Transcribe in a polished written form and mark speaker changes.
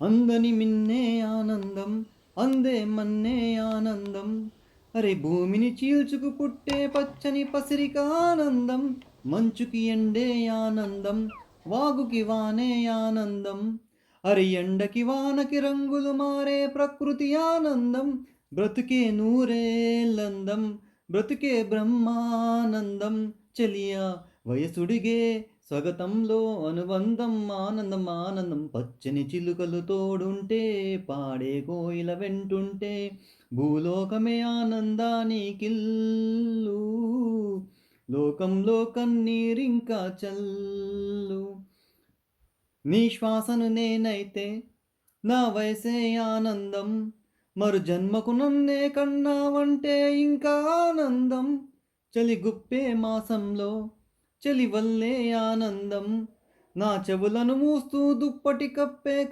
Speaker 1: అందని మిన్నే ఆనందం, అందే మన్నే ఆనందం. అరే భూమిని చీల్చుకు పుట్టే పచ్చని పసిరిక ఆనందం. మంచుకి ఎండే ఆనందం, వాగుకి వానే ఆనందం. అరే ఎండకి వానకి రంగులు మారే ప్రకృతి ఆనందం. బ్రతుకే నూరేళ్ళందం, బ్రతుకే బ్రహ్మానందం. చెలియా వయసుడిగే స్వగతంలో అనుబంధం ఆనందం ఆనందం. పచ్చని చిలుకలు తోడుంటే, పాడే కోయిల వెంటుంటే, భూలోకమే ఆనందానికిల్లు. లోకంలో కన్నీరింకా చల్లు. నీ శ్వాసను నేనైతే నా వయసే ఆనందం. మరు జన్మకు నన్నే కన్నావంటే ఇంకా ఆనందం. చలి గుప్పే మాసంలో చలి వల్లే ఆనందం. నా చెవులను మూస్తూ దుప్పటి కప్పే